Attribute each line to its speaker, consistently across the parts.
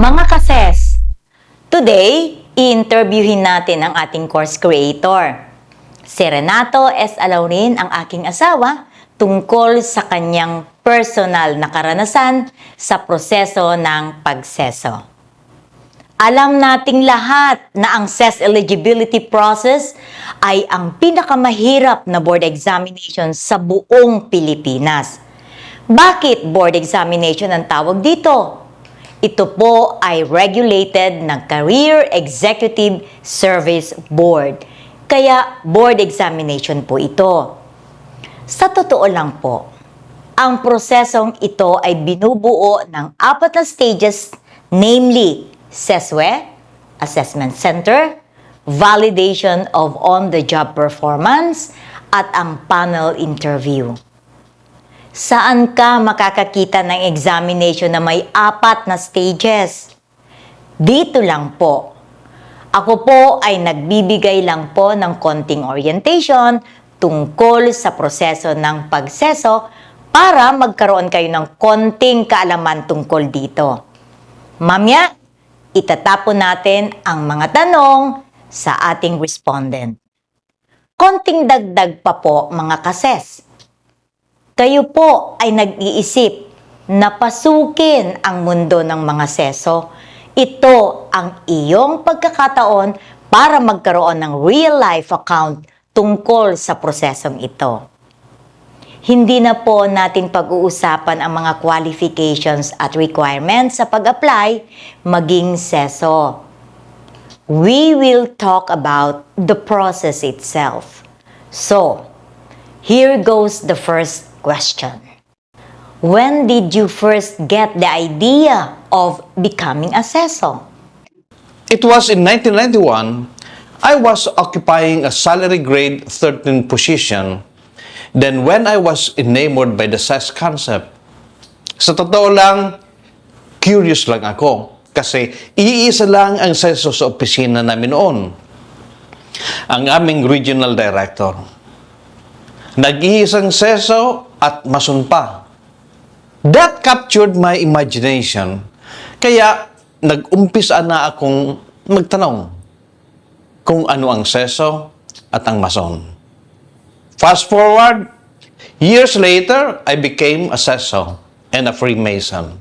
Speaker 1: Mga kases, today, i-interviewin natin ang ating course creator. Si Renato S. Alaurin, ang aking asawa, tungkol sa kanyang personal na karanasan sa proseso ng pagseso. Alam nating lahat na ang CESE eligibility process ay ang pinakamahirap na board examination sa buong Pilipinas. Bakit board examination ang tawag dito? Ito po ay regulated ng Career Executive Service Board. Kaya board examination po ito. Sa totoo lang po, ang prosesong ito ay binubuo ng 4 na stages, namely CESE, Assessment Center, Validation of On-the-Job Performance, at ang panel interview. Saan ka makakakita ng examination na may 4 na stages? Dito lang po. Ako po ay nagbibigay lang po ng konting orientation tungkol sa proseso ng pagseso para magkaroon kayo ng konting kaalaman tungkol dito. Mamaya, itatapon natin ang mga tanong sa ating respondent. Konting dagdag pa po mga kases. Kayo po ay nag-iisip na pasukin ang mundo ng mga seso. Ito ang iyong pagkakataon para magkaroon ng real-life account tungkol sa prosesong ito. Hindi na po natin pag-uusapan ang mga qualifications at requirements sa pag-apply maging seso. We will talk about the process itself. So, here goes the first question. When did you first get the idea of becoming a CESO?
Speaker 2: It was in 1991. I was occupying a salary grade 13 position. Then when I was enamored by the CESE concept, sa totoo lang, curious lang ako. Kasi iisa lang ang CESO sa opisina namin noon. Ang aming regional director. Nag-iisang CESO at mason pa. That captured my imagination. Kaya nag-umpisa na akong magtanong kung ano ang CESO at ang mason. Fast forward, years later, I became a CESO and a Freemason.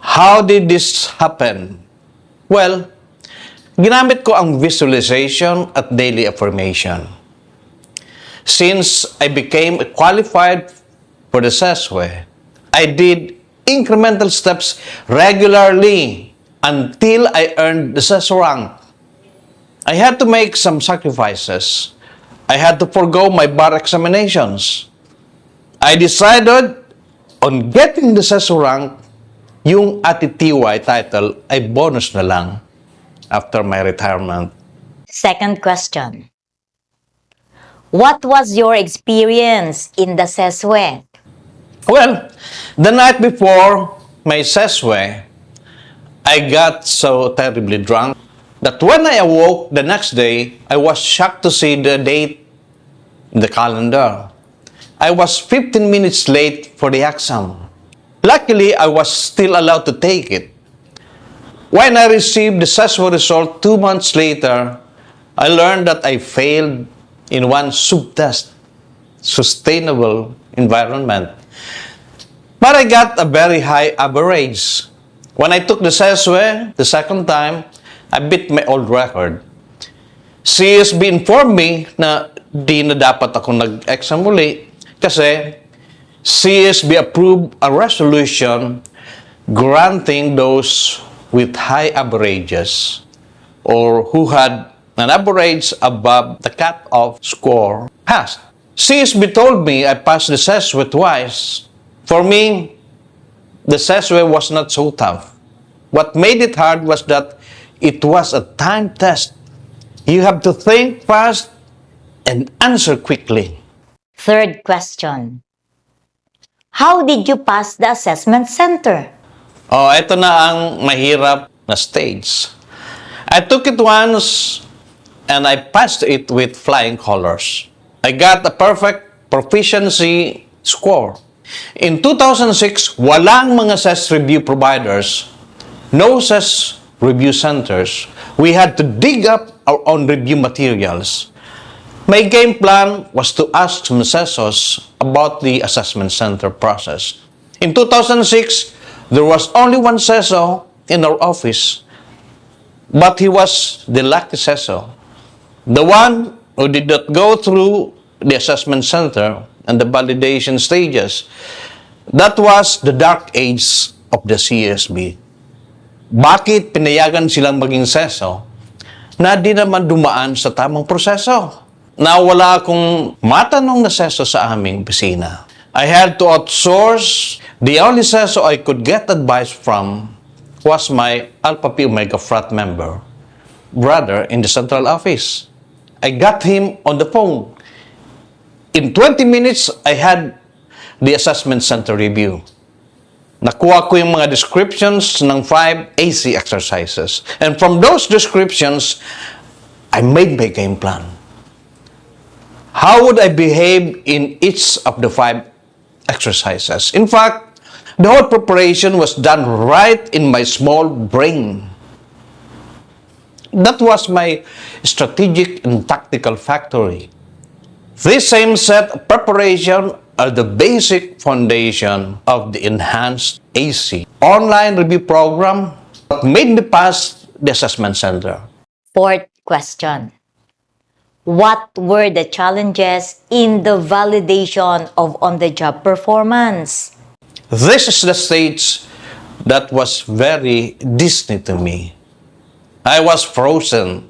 Speaker 2: How did this happen? Well, ginamit ko ang visualization at daily affirmation. Since I became qualified for the CESE, I did incremental steps regularly until I earned the CESO Rank. I had to make some sacrifices. I had to forgo my bar examinations. I decided on getting the CESO Rank, yung CESE title ay bonus na lang after my retirement.
Speaker 1: Second question. What was your experience in the CESE?
Speaker 2: Well, the night before my CESE, I got so terribly drunk that when I awoke the next day, I was shocked to see the date in the calendar. I was 15 minutes late for the exam. Luckily, I was still allowed to take it. When I received the CESO result 2 months later, I learned that I failed in one subtest, sustainable environment. But I got a very high average. When I took the CESE the second time, I beat my old record. CSB informed me na di na dapat ako nag-exam uli kasi CSB approved a resolution granting those with high averages or who had an average above the cut-off score passed. CSB told me I passed the CESE twice. For me, the CESE was not so tough. What made it hard was that it was a time test. You have to think fast and answer quickly.
Speaker 1: Third question. How did you pass the assessment center?
Speaker 2: Oh, ito na ang mahirap na stage. I took it once and I passed it with flying colors. I got a perfect proficiency score. In 2006, walang mga CESE review providers no CES review centers. We had to dig up our own review materials. My game plan was to ask some CESOs about the assessment center process. In 2006, there was only one CESO in our office, but he was the lucky CESO, the one who did not go through the assessment center and the validation stages. That was the dark age of the CSB. Bakit pinayagan silang maging CESO na di naman dumaan sa tamang proseso? Na wala akong matanong na CESO sa aming opisina. I had to outsource. The only CESO I could get advice from was my Alpha Pi Omega frat member, brother in the central office. I got him on the phone. In 20 minutes, I had the assessment center review. Nakuha ko yung mga descriptions ng 5 AC exercises. And from those descriptions, I made my game plan. How would I behave in each of the 5 exercises? In fact, the whole preparation was done right in my small brain. That was my strategic and tactical factory. This same set of preparation are the basic foundation of the enhanced AC online review program that made me pass the assessment center.
Speaker 1: Fourth question. What were the challenges in the validation of on-the-job performance?
Speaker 2: This is the stage that was very Disney to me. I was frozen.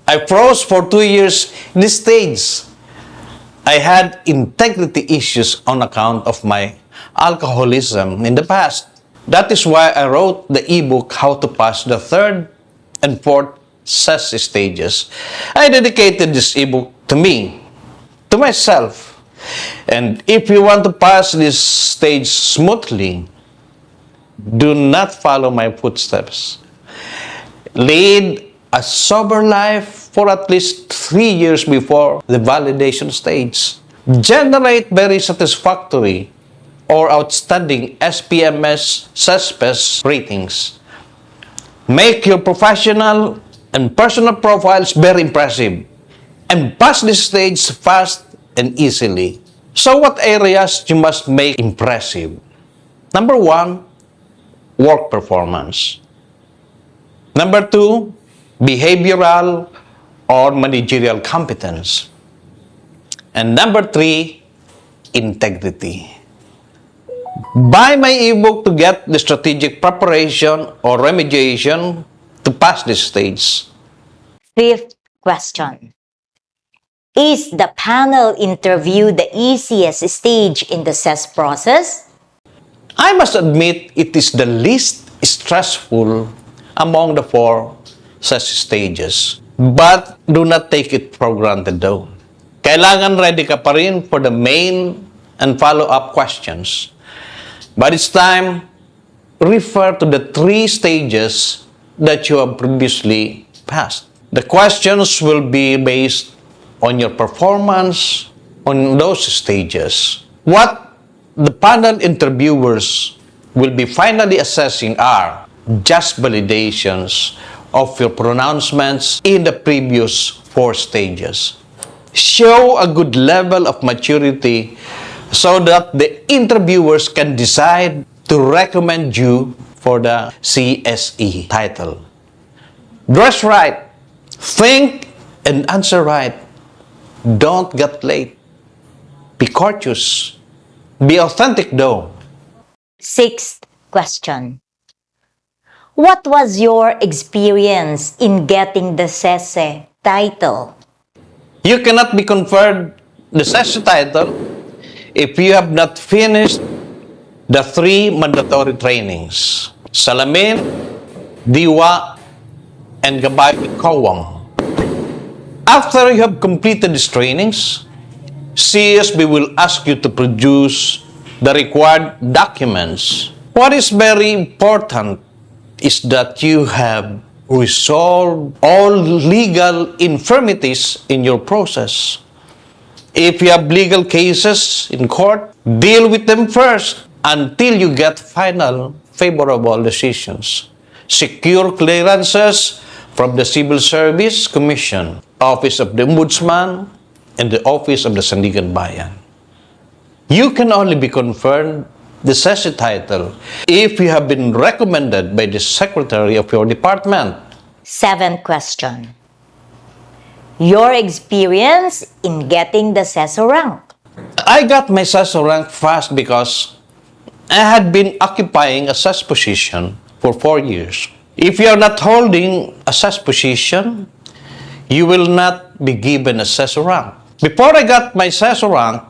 Speaker 2: I froze for 2 years in this stage. I had integrity issues on account of my alcoholism in the past. That is why I wrote the ebook, How to Pass the Third and Fourth CESE Stages. I dedicated this ebook to me, to myself. And if you want to pass this stage smoothly, do not follow my footsteps. Lead a sober life for at least 3 years before the validation stage. Generate very satisfactory or outstanding SPMS CESPES ratings. Make your professional and personal profiles very impressive and pass this stage fast and easily. So what areas you must make impressive? Number 1, work performance. Number 2, behavioral or managerial competence. And number 3, integrity. Buy my ebook to get the strategic preparation or remediation to pass this stage.
Speaker 1: Fifth question. Is the panel interview the easiest stage in the CES process?
Speaker 2: I must admit it is the least stressful among the 4 CES stages. But do not take it for granted though. Kailangan ready ka pa rin for the main and follow-up questions. By this time, refer to the 3 stages that you have previously passed. The questions will be based on your performance on those stages. What the panel interviewers will be finally assessing are just validations of your pronouncements in the previous 4 stages. Show a good level of maturity so that the interviewers can decide to recommend you for the CESE title. Dress right, think and answer right. Don't get late. Be courteous. Be authentic though.
Speaker 1: Sixth question. What was your experience in getting the CESE title?
Speaker 2: You cannot be conferred the CESE title if you have not finished the 3 mandatory trainings. Salamin, Diwa, and Gabay Kawang. After you have completed these trainings, CSB will ask you to produce the required documents. What is very important is that you have resolved all legal infirmities in your process. If you have legal cases in court, deal with them first until you get final favorable decisions. secure clearances from the Civil Service Commission, Office of the Ombudsman, and the Office of the Sandigan Bayan. You can only be conferred the CESE title if you have been recommended by the Secretary of your department.
Speaker 1: Seventh question. Your experience in getting the CESO rank.
Speaker 2: I got my CESO rank fast because I had been occupying a CES position for 4 years. If you are not holding a CES position, you will not be given a CESO rank. Before I got my CESO rank,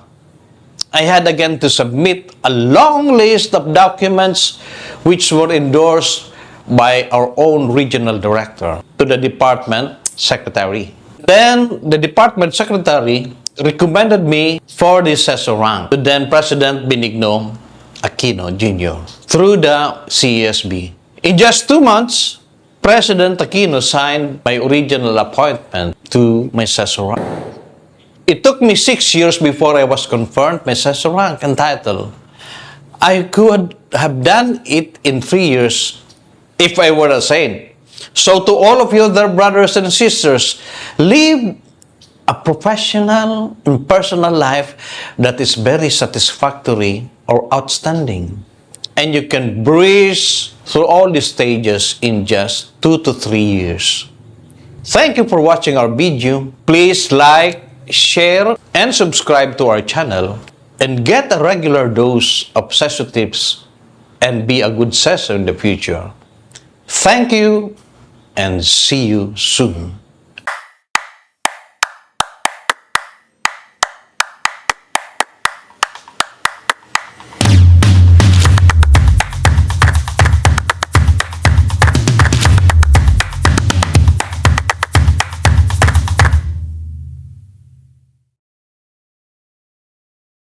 Speaker 2: I had again to submit a long list of documents which were endorsed by our own regional director to the department secretary. Then the department secretary recommended me for the CESO rank to then President Benigno Aquino Jr. through the CESB. In just 2 months, President Aquino signed my original appointment to my CESO rank. It took me 6 years before I was confirmed my CESO rank and title. I could have done it in 3 years if I were a saint. So to all of you other brothers and sisters, live a professional and personal life that is very satisfactory or outstanding. And you can breeze through all these stages in just 2 to 3 years. Thank you for watching our video. Please like, share, and subscribe to our channel and get a regular dose of CESO tips and be a good CESO in the future. Thank you and see you soon.